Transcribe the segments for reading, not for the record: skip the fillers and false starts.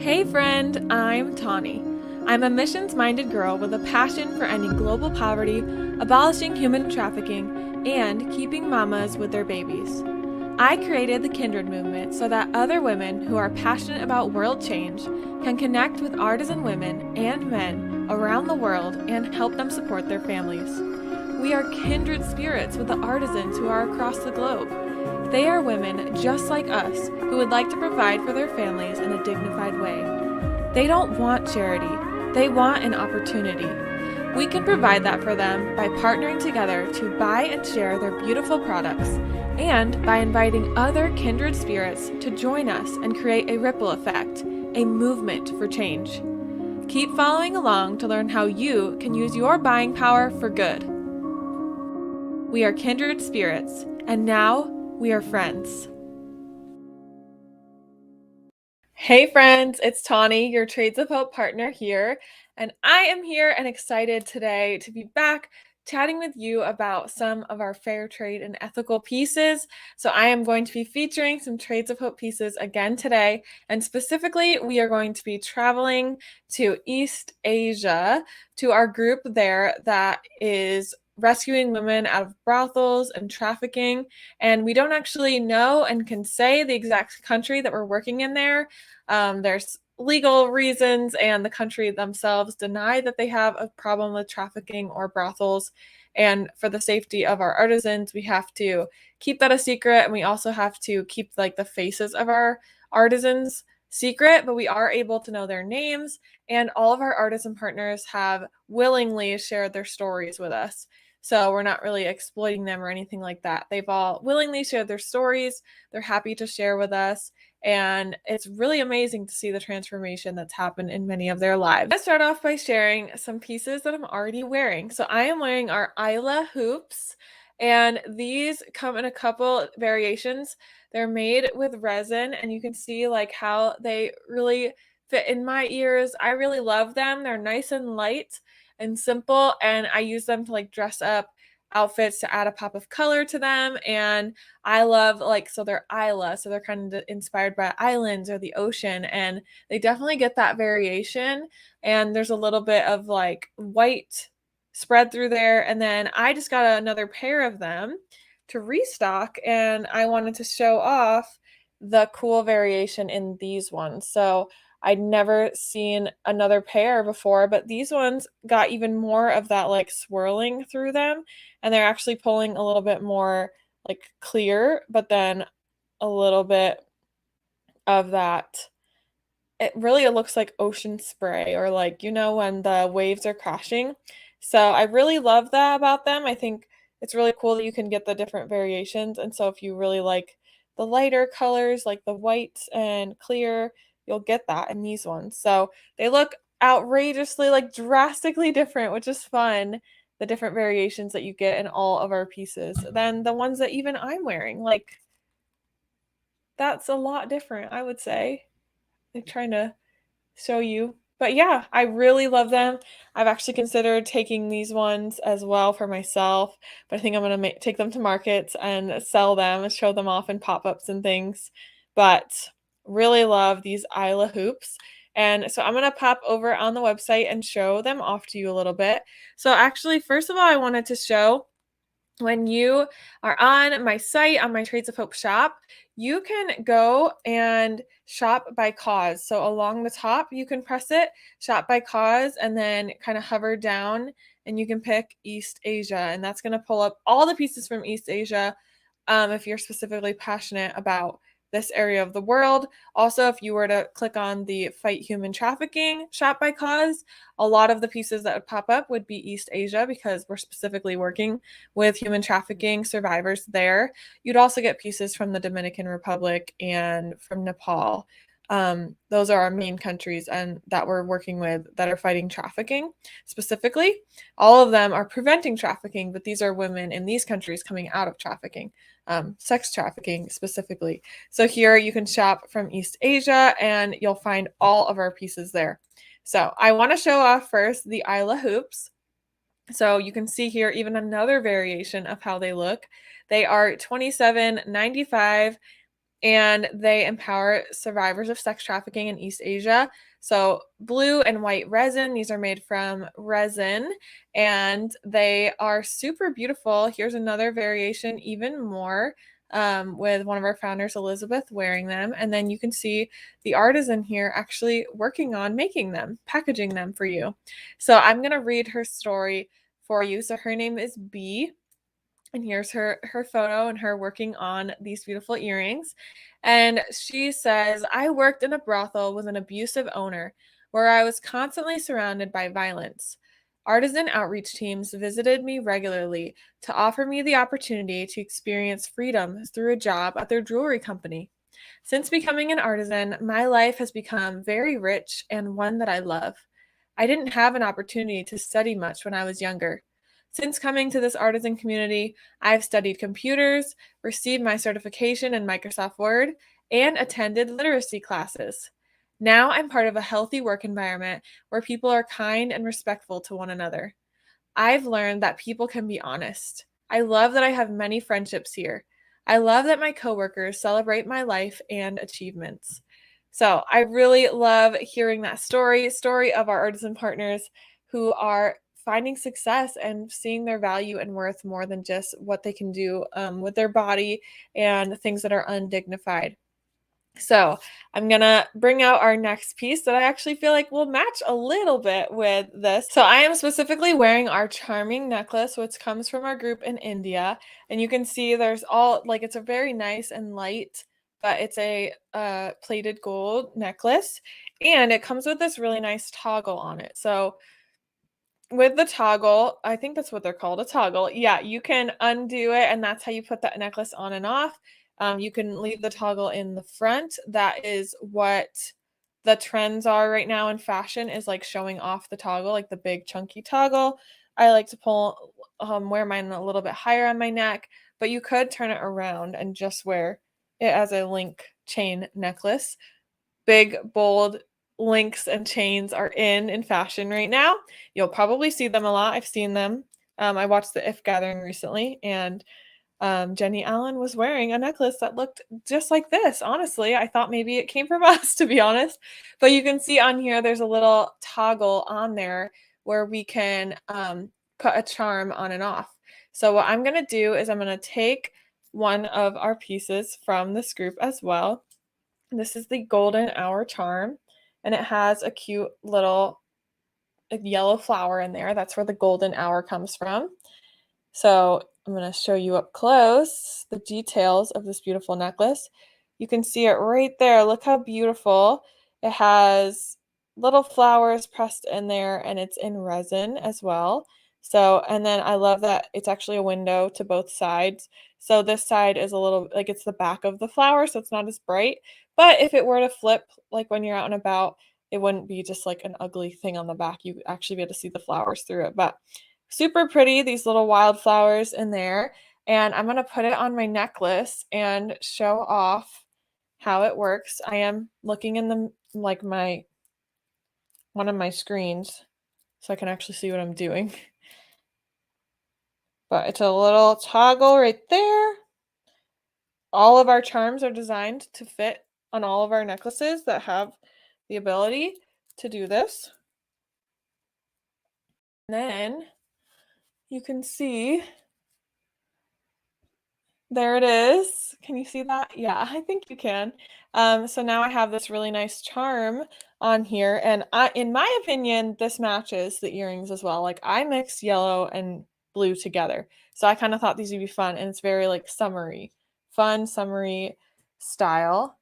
Hey friend, I'm Tawny. I'm a missions-minded girl with a passion for ending global poverty, abolishing human trafficking, and keeping mamas with their babies. I created the Kindred movement so that other women who are passionate about world change can connect with artisan women and men around the world and help them support their families. We are kindred spirits with the artisans who are across the globe. They are women just like us who would like to provide for their families in a dignified way. They don't want charity, they want an opportunity. We can provide that for them by partnering together to buy and share their beautiful products, and by inviting other kindred spirits to join us and create a ripple effect, a movement for change. Keep following along to learn how you can use your buying power for good. We are kindred spirits, and now we are friends. Hey friends, it's Tawny, your Trades of Hope partner here, and I am here and excited today to be back chatting with you about some of our fair trade and ethical pieces. So I am going to be featuring some Trades of Hope pieces again today, and specifically we are going to be traveling to East Asia to our group there that is rescuing women out of brothels and trafficking. And we don't actually know and can say the exact country that we're working in there. There's legal reasons, and the country themselves deny that they have a problem with trafficking or brothels. And for the safety of our artisans, we have to keep that a secret, and we also have to keep like the faces of our artisans secret, but we are able to know their names, and all of our artisan partners have willingly shared their stories with us. So we're not really exploiting them or anything like that. They've all willingly shared their stories. They're happy to share with us. And it's really amazing to see the transformation that's happened in many of their lives. Let's start off by sharing some pieces that I'm already wearing. So I am wearing our Isla hoops, and these come in a couple variations. They're made with resin, and you can see like how they really fit in my ears. I really love them. They're nice and light and simple, and I use them to like dress up outfits to add a pop of color to them. And I love so they're Isla, so they're kind of inspired by islands or the ocean, and they definitely get that variation. And there's a little bit of like white spread through there. And then I just got another pair of them to restock, and I wanted to show off the cool variation in these ones. So I'd never seen another pair before, but these ones got even more of that like swirling through them, and they're actually pulling a little bit more like clear, but then a little bit of that. It looks like ocean spray, or like, when the waves are crashing. So I really love that about them. I think it's really cool that you can get the different variations. And so if you really like the lighter colors, like the white and clear, you'll get that in these ones. So they look outrageously, like drastically different, which is fun. The different variations that you get in all of our pieces than the ones that even I'm wearing. Like, that's a lot different, I would say. I'm trying to show you. But yeah, I really love them. I've actually considered taking these ones as well for myself, but I think I'm going to take them to markets and sell them and show them off in pop-ups and things. But really love these Isla hoops. And so I'm going to pop over on the website and show them off to you a little bit. So actually, first of all, I wanted to show, when you are on my site, on my Trades of Hope shop, you can go and shop by cause. So along the top, you can press it, shop by cause, and then kind of hover down, and you can pick East Asia. And that's going to pull up all the pieces from East Asia, if you're specifically passionate about this area of the world. Also, if you were to click on the Fight Human Trafficking shop by cause, a lot of the pieces that would pop up would be East Asia, because we're specifically working with human trafficking survivors there. You'd also get pieces from the Dominican Republic and from Nepal. Those are our main countries and that we're working with that are fighting trafficking specifically. All of them are preventing trafficking, but these are women in these countries coming out of trafficking, sex trafficking specifically. So here you can shop from East Asia, and you'll find all of our pieces there. So I want to show off first the Isla hoops. So you can see here even another variation of how they look. They are $27.95 and they empower survivors of sex trafficking in East Asia. So, blue and white resin, these are made from resin and they are super beautiful. Here's another variation, even more, with one of our founders, Elizabeth, wearing them. And then you can see the artisan here actually working on making them, packaging them for you. So, I'm going to read her story for you. So, her name is B. And here's her photo and her working on these beautiful earrings. And she says, I worked in a brothel with an abusive owner where I was constantly surrounded by violence. Artisan outreach teams visited me regularly to offer me the opportunity to experience freedom through a job at their jewelry company. Since becoming an artisan, my life has become very rich and one that I love. I didn't have an opportunity to study much when I was younger. Since coming to this artisan community, I've studied computers, received my certification in Microsoft Word, and attended literacy classes. Now I'm part of a healthy work environment where people are kind and respectful to one another. I've learned that people can be honest. I love that I have many friendships here. I love that my coworkers celebrate my life and achievements. So I really love hearing that story of our artisan partners who are finding success and seeing their value and worth more than just what they can do with their body and things that are undignified. So I'm gonna bring out our next piece that I actually feel like will match a little bit with this. So I am specifically wearing our charming necklace, which comes from our group in India. And you can see there's all like it's a very nice and light, but it's a plated gold necklace. And it comes with this really nice toggle on it. So with the toggle, I think that's what they're called, a toggle. Yeah, you can undo it, and that's how you put that necklace on and off. You can leave the toggle in the front. That is what the trends are right now in fashion is like showing off the toggle, like the big chunky toggle. I like to wear mine a little bit higher on my neck, but you could turn it around and just wear it as a link chain necklace. Big, bold links and chains are in fashion right now. You'll probably see them a lot. I've seen them. I watched the If Gathering recently, and Jenny Allen was wearing a necklace that looked just like this. Honestly, I thought maybe it came from us, to be honest. But you can see on here, there's a little toggle on there where we can put a charm on and off. So what I'm going to do is I'm going to take one of our pieces from this group as well. This is the golden hour charm, and it has a cute little yellow flower in there. That's where the golden hour comes from. So I'm going to show you up close the details of this beautiful necklace. You can see it right there. Look how beautiful. It has little flowers pressed in there, and it's in resin as well. So, and then I love that it's actually a window to both sides. So this side is a little like it's the back of the flower, so it's not as bright. But if it were to flip, like when you're out and about, it wouldn't be just like an ugly thing on the back. You would actually be able to see the flowers through it. But super pretty, these little wildflowers in there. And I'm going to put it on my necklace and show off how it works. I am looking in the like my one of my screens so I can actually see what I'm doing. But it's a little toggle right there. All of our charms are designed to fit on all of our necklaces that have the ability to do this. And then you can see there it is. Can you see that? Yeah, I think you can. So now I have this really nice charm on here, and in my opinion, this matches the earrings as well. Like I mixed yellow and blue together, so I kind of thought these would be fun, and it's very like summery, fun summery style.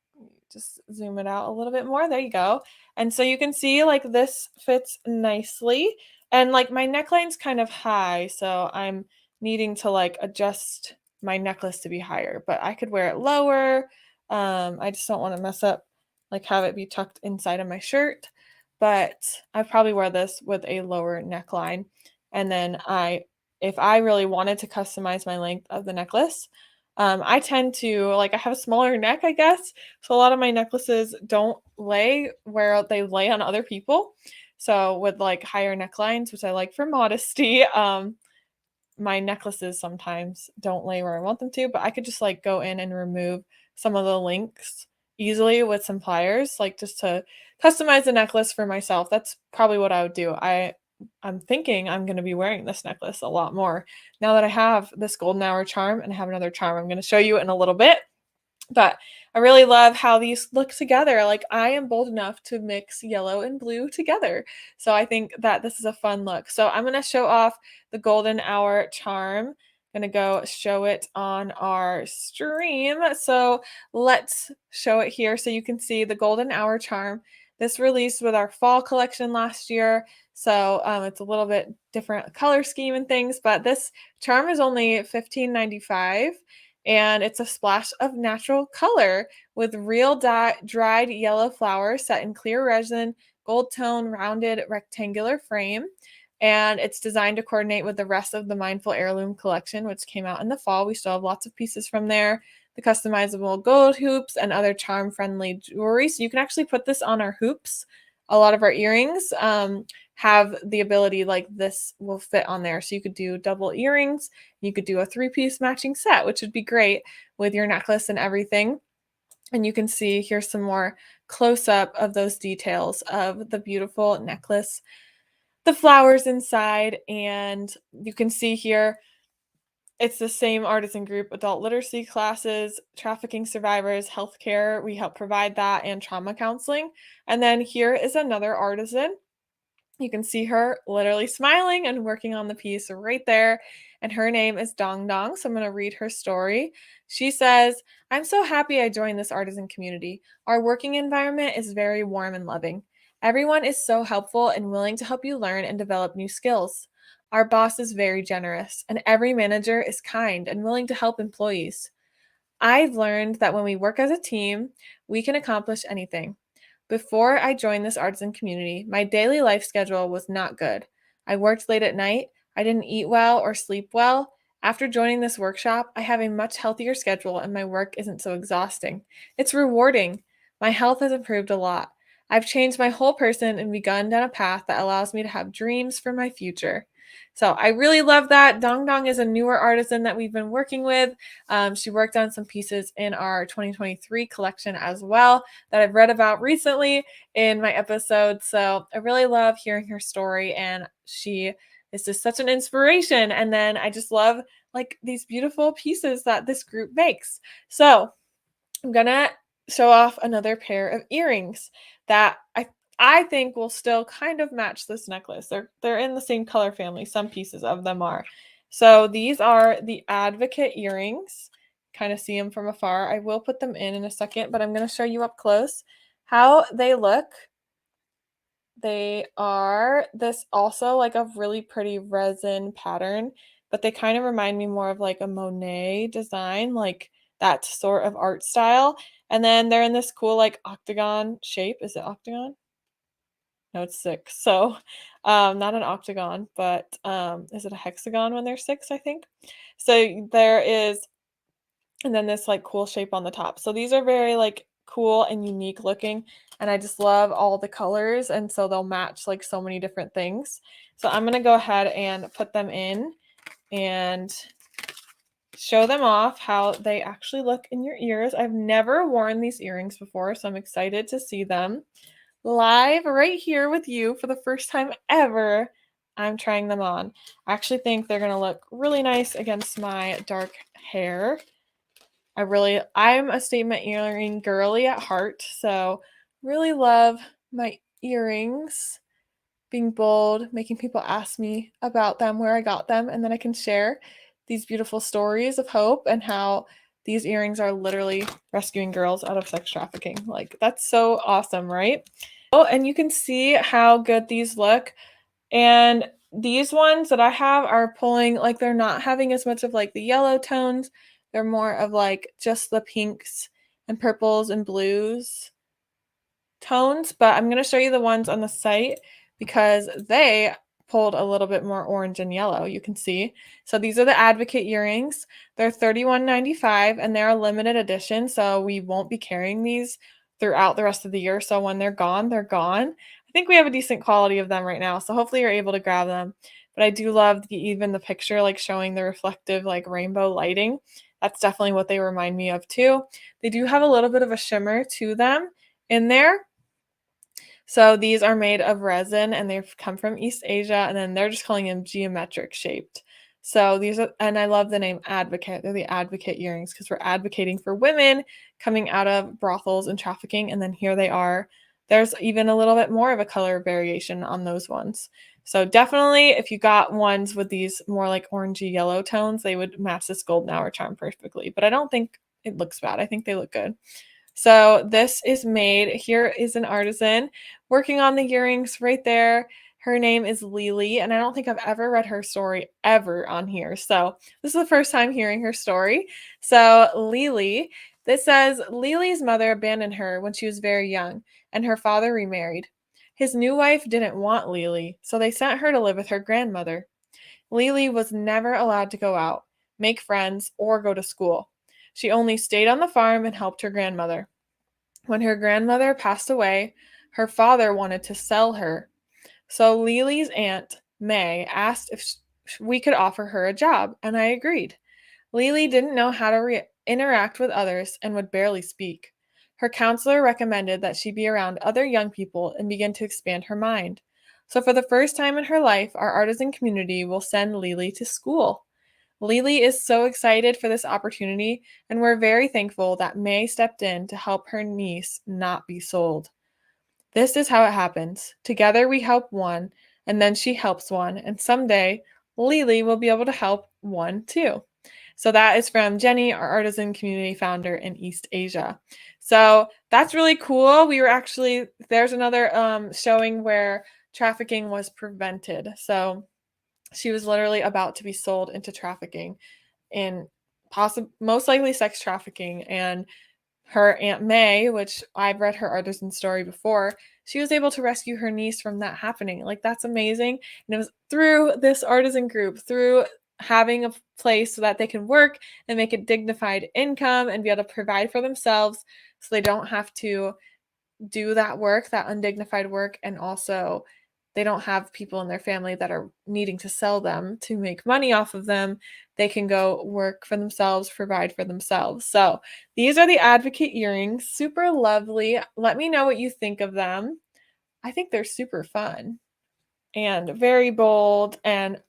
Just zoom it out a little bit more. There you go. And so you can see like this fits nicely, and like my neckline's kind of high, so I'm needing to like adjust my necklace to be higher, but I could wear it lower. I just don't want to mess up, like have it be tucked inside of my shirt. But I probably wear this with a lower neckline. And then if I really wanted to customize my length of the necklace, I tend to like I have a smaller neck, I guess. So a lot of my necklaces don't lay where they lay on other people. So with like higher necklines, which I like for modesty, my necklaces sometimes don't lay where I want them to, but I could just like go in and remove some of the links easily with some pliers, like just to customize the necklace for myself. That's probably what I would do. I'm thinking I'm going to be wearing this necklace a lot more now that I have this golden hour charm and I have another charm I'm going to show you in a little bit. But I really love how these look together. Like, I am bold enough to mix yellow and blue together. So I think that this is a fun look. So I'm going to show off the golden hour charm. I'm going to go show it on our stream. So let's show it here so you can see the golden hour charm. This released with our fall collection last year. So it's a little bit different color scheme and things, but this charm is only $15.95 and it's a splash of natural color with real dried yellow flowers set in clear resin, gold tone, rounded rectangular frame. And it's designed to coordinate with the rest of the Mindful Heirloom collection, which came out in the fall. We still have lots of pieces from there, the customizable gold hoops and other charm-friendly jewelry. So you can actually put this on our hoops. A lot of our earrings have the ability, like this will fit on there. So you could do double earrings. You could do a 3-piece matching set, which would be great with your necklace and everything. And you can see here's some more close-up of those details of the beautiful necklace, the flowers inside, and you can see here it's the same artisan group: adult literacy classes, trafficking survivors, healthcare. We help provide that, and trauma counseling. And then here is another artisan. You can see her literally smiling and working on the piece right there. And her name is Dong Dong. So I'm going to read her story. She says, "I'm so happy I joined this artisan community. Our working environment is very warm and loving. Everyone is so helpful and willing to help you learn and develop new skills. Our boss is very generous, and every manager is kind and willing to help employees. I've learned that when we work as a team, we can accomplish anything. Before I joined this artisan community, my daily life schedule was not good. I worked late at night, I didn't eat well or sleep well. After joining this workshop, I have a much healthier schedule and my work isn't so exhausting. It's rewarding. My health has improved a lot. I've changed my whole person and begun down a path that allows me to have dreams for my future." So I really love that. Dong Dong is a newer artisan that we've been working with. She worked on some pieces in our 2023 collection as well that I've read about recently in my episode. So I really love hearing her story, and she is just such an inspiration. And then I just love like these beautiful pieces that this group makes. So I'm gonna show off another pair of earrings that I think will still kind of match this necklace. They're in the same color family. Some pieces of them are. So these are the Advocate earrings. Kind of see them from afar. I will put them in a second, but I'm going to show you up close how they look. They are this also like a really pretty resin pattern, but they kind of remind me more of like a Monet design, like that sort of art style. And then they're in this cool like octagon shape. Is it octagon? No, it's 6. So, not an octagon, but is it a hexagon when they're 6, I think? So there is, and then this like cool shape on the top. So these are very like cool and unique looking, and I just love all the colors, and so they'll match like so many different things. So I'm gonna go ahead and put them in and show them off how they actually look in your ears. I've never worn these earrings before, so I'm excited to see them live right here with you for the first time ever. I'm trying them on. I actually think they're gonna look really nice against my dark hair. I'm a statement earring girly at heart, so really love my earrings, being bold, making people ask me about them, where I got them, and then I can share these beautiful stories of hope and how these earrings are literally rescuing girls out of sex trafficking. Like, that's so awesome, right? Oh, and you can see how good these look. And these ones that I have are pulling, like they're not having as much of like the yellow tones. They're more of like just the pinks and purples and blues tones, but I'm going to show you the ones on the site because they pulled a little bit more orange and yellow, you can see. So these are the Advocate earrings. They're $31.95 and they're a limited edition, so we won't be carrying these throughout the rest of the year. So when they're gone, they're gone. I think we have a decent quality of them right now, so hopefully you're able to grab them. But I do love even the picture like showing the reflective like rainbow lighting. That's definitely what they remind me of too. They do have a little bit of a shimmer to them in there. So these are made of resin and they've come from East Asia, and then they're just calling them geometric shaped. So these are, and I love the name advocate. They're the advocate earrings because we're advocating for women coming out of brothels and trafficking. And then here they are. There's even a little bit more of a color variation on those ones. So definitely if you got ones with these more like orangey yellow tones, they would match this golden hour charm perfectly. But I don't think it looks bad. I think they look good. So this is made, here is an artisan working on the earrings right there. Her name is Lily, and I don't think I've ever read her story ever on here. So this is the first time hearing her story. So Lily, this says Lily's mother abandoned her when she was very young, and her father remarried. His new wife didn't want Lily, so they sent her to live with her grandmother. Lily was never allowed to go out, make friends, or go to school. She only stayed on the farm and helped her grandmother. When her grandmother passed away, her father wanted to sell her. So Lily's aunt, May, asked if we could offer her a job, and I agreed. Lily didn't know how to interact with others and would barely speak. Her counselor recommended that she be around other young people and begin to expand her mind. So, for the first time in her life, our artisan community will send Lily to school. Lily is so excited for this opportunity, and we're very thankful that May stepped in to help her niece not be sold. This is how it happens. Together we help one, and then she helps one, and someday Lily will be able to help one too. So that is from Jenny, our artisan community founder in East Asia. So that's really cool. We were actually, there's another showing where trafficking was prevented. So she was literally about to be sold into trafficking in most likely sex trafficking, and her Aunt May, which I've read her artisan story before, she was able to rescue her niece from that happening. Like, that's amazing. And it was through this artisan group, through having a place so that they can work and make a dignified income and be able to provide for themselves so they don't have to do that work, that undignified work, and also they don't have people in their family that are needing to sell them to make money off of them. They can go work for themselves, provide for themselves. So these are the advocate earrings. Super lovely. Let me know what you think of them. I think they're super fun and very bold. And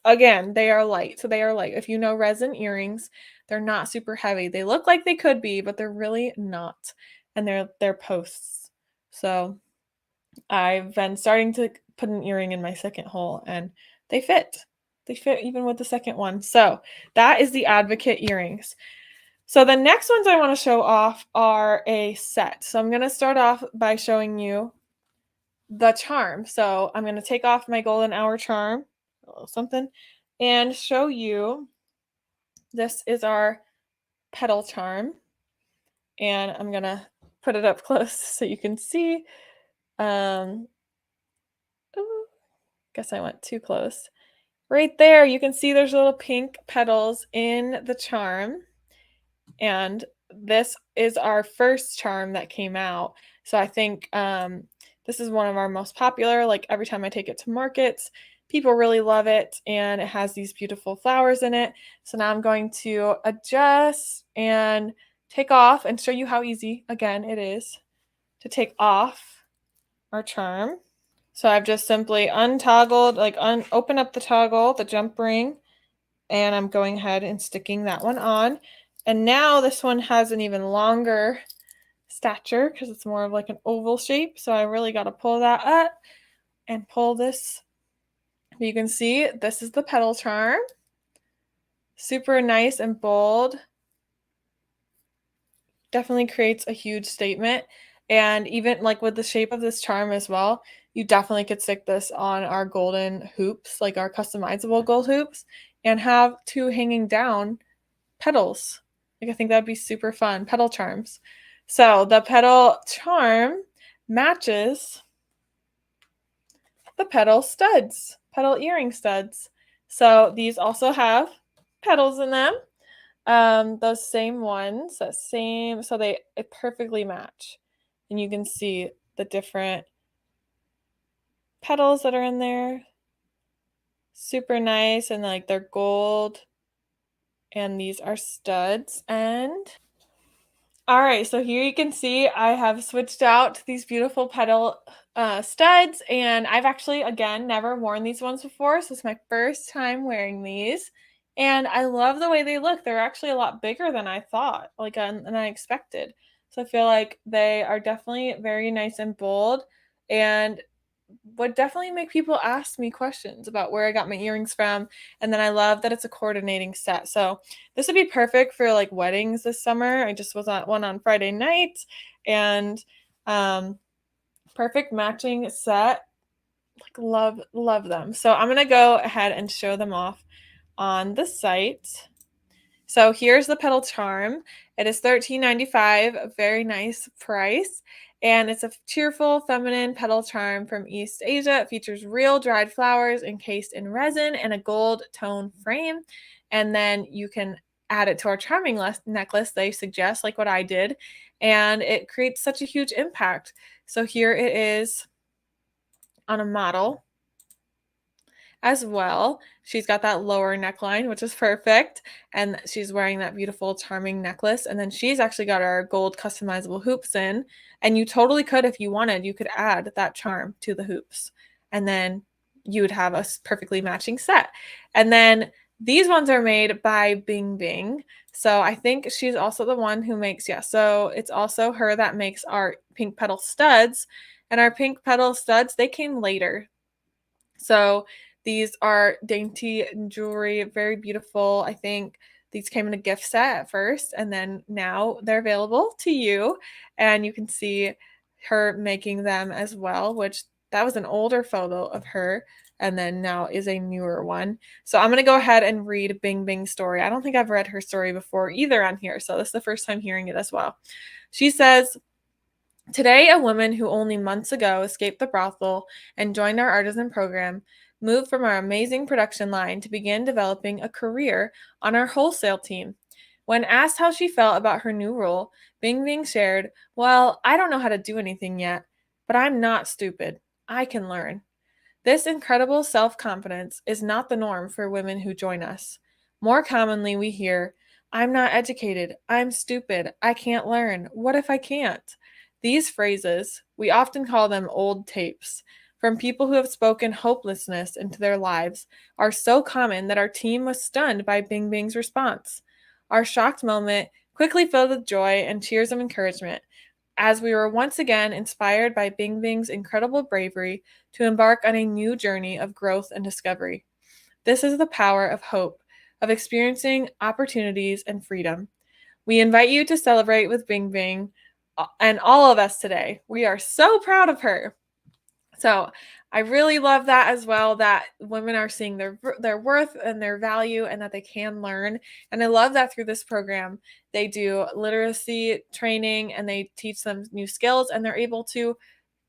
again, they are light. So they are light. If you know resin earrings, they're not super heavy. They look like they could be, but they're really not. And they're posts. So I've been starting to put an earring in my second hole, and they fit. They fit even with the second one. So that is the advocate earrings. So the next ones I want to show off are a set. So I'm going to start off by showing you the charm. So I'm going to take off my golden hour charm, a little something, and show you, this is our petal charm. And I'm going to put it up close so you can see. Ooh, guess I went too close. Right there, you can see there's little pink petals in the charm. And this is our first charm that came out. So I think this is one of our most popular. Like, every time I take it to markets, people really love it. And it has these beautiful flowers in it. So now I'm going to adjust and take off and show you how easy, again, it is to take off our charm. So I've just simply untoggled, like open up the toggle, the jump ring, and I'm going ahead and sticking that one on. And now this one has an even longer stature because it's more of like an oval shape. So I really got to pull that up and pull this. You can see this is the petal charm. Super nice and bold. Definitely creates a huge statement. And even like with the shape of this charm as well, you definitely could stick this on our golden hoops, like our customizable gold hoops, and have two hanging down petals. Like, I think that'd be super fun. Petal charms. So the petal charm matches the petal studs, petal earring studs. So these also have petals in them. Those same ones, that same, so they perfectly match. And you can see the different petals that are in there. Super nice, and like they're gold. And these are studs. And all right, so here you can see I have switched out to these beautiful petal studs, and I've actually, again, never worn these ones before, so it's my first time wearing these, and I love the way they look. They're actually a lot bigger than I thought, like, than I expected. So I feel like they are definitely very nice and bold, and would definitely make people ask me questions about where I got my earrings from. And then I love that it's a coordinating set. So this would be perfect for like weddings this summer. I just was at one on Friday night, and um perfect matching set. Like love them. So I'm going to go ahead and show them off on the site. So here's the petal charm. It is $13.95, a very nice price. And it's a cheerful, feminine petal charm from East Asia. It features real dried flowers encased in resin and a gold tone frame. And then you can add it to our charming necklace, they suggest, like what I did. And it creates such a huge impact. So here it is on a model as well. She's got that lower neckline, which is perfect. And she's wearing that beautiful, charming necklace. And then she's actually got our gold customizable hoops in. And you totally could, if you wanted, you could add that charm to the hoops. And then you would have a perfectly matching set. And then these ones are made by Bing Bing. So I think she's also the one who makes, yeah, so it's also her that makes our pink petal studs. And our pink petal studs, they came later. So these are dainty jewelry, very beautiful. I think these came in a gift set at first, and then now they're available to you. And you can see her making them as well, which that was an older photo of her, and then now is a newer one. So I'm going to go ahead and read Bing Bing's story. I don't think I've read her story before either on here, so this is the first time hearing it as well. She says, today, a woman who only months ago escaped the brothel and joined our artisan program moved from our amazing production line to begin developing a career on our wholesale team. When asked how she felt about her new role, Bing Bing shared, well, I don't know how to do anything yet, but I'm not stupid. I can learn. This incredible self-confidence is not the norm for women who join us. More commonly, we hear, I'm not educated, I'm stupid, I can't learn, what if I can't? These phrases, we often call them old tapes, from people who have spoken hopelessness into their lives, are so common that our team was stunned by Bing Bing's response. Our shocked moment quickly filled with joy and cheers of encouragement, as we were once again inspired by Bing Bing's incredible bravery to embark on a new journey of growth and discovery. This is the power of hope, of experiencing opportunities and freedom. We invite you to celebrate with Bing Bing and all of us today. We are so proud of her. So I really love that as well, that women are seeing their worth and their value and that they can learn. And I love that through this program, they do literacy training and they teach them new skills, and they're able to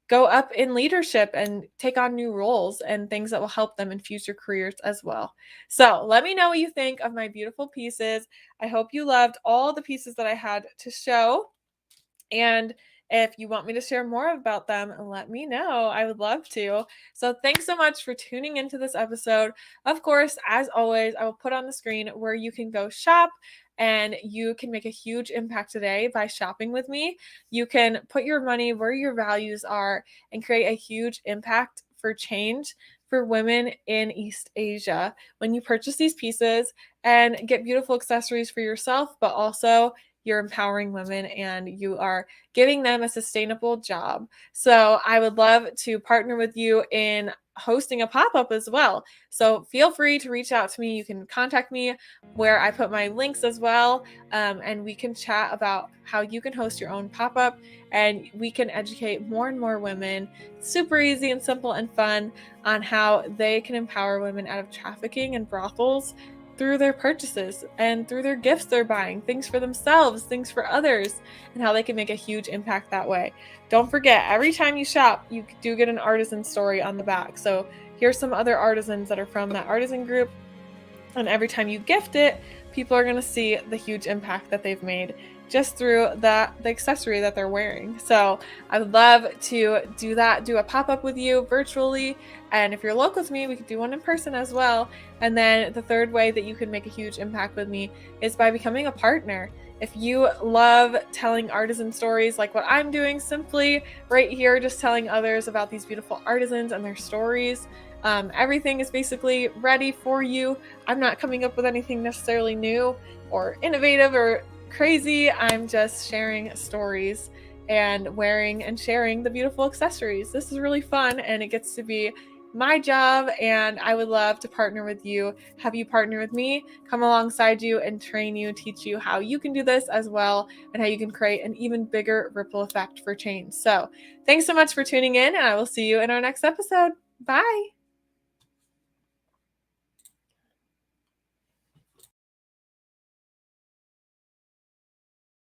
go up in leadership and take on new roles and things that will help them in future careers as well. So let me know what you think of my beautiful pieces. I hope you loved all the pieces that I had to show. And if you want me to share more about them, let me know. I would love to. So thanks so much for tuning into this episode. Of course, as always, I will put on the screen where you can go shop, and you can make a huge impact today by shopping with me. You can put your money where your values are and create a huge impact for change for women in East Asia when you purchase these pieces and get beautiful accessories for yourself, but also you're empowering women and you are giving them a sustainable job. So I would love to partner with you in hosting a pop-up as well. So feel free to reach out to me. You can contact me where I put my links as well. And we can chat about how you can host your own pop-up, and we can educate more and more women, super easy and simple and fun, on how they can empower women out of trafficking and brothels through their purchases and through their gifts they're buying, things for themselves, things for others, and how they can make a huge impact that way. Don't forget, every time you shop, you do get an artisan story on the back. So here's some other artisans that are from that artisan group. And every time you gift it, people are going to see the huge impact that they've made just through the accessory that they're wearing. So I would love to do that, do a pop-up with you virtually. And if you're local to me, we could do one in person as well. And then the third way that you can make a huge impact with me is by becoming a partner. If you love telling artisan stories like what I'm doing, simply right here, just telling others about these beautiful artisans and their stories, everything is basically ready for you. I'm not coming up with anything necessarily new or innovative or crazy. I'm just sharing stories and wearing and sharing the beautiful accessories. This is really fun, and it gets to be my job, and I would love to partner with you, have you partner with me, come alongside you and train you, teach you how you can do this as well, and how you can create an even bigger ripple effect for change. So thanks so much for tuning in, and I will see you in our next episode. Bye.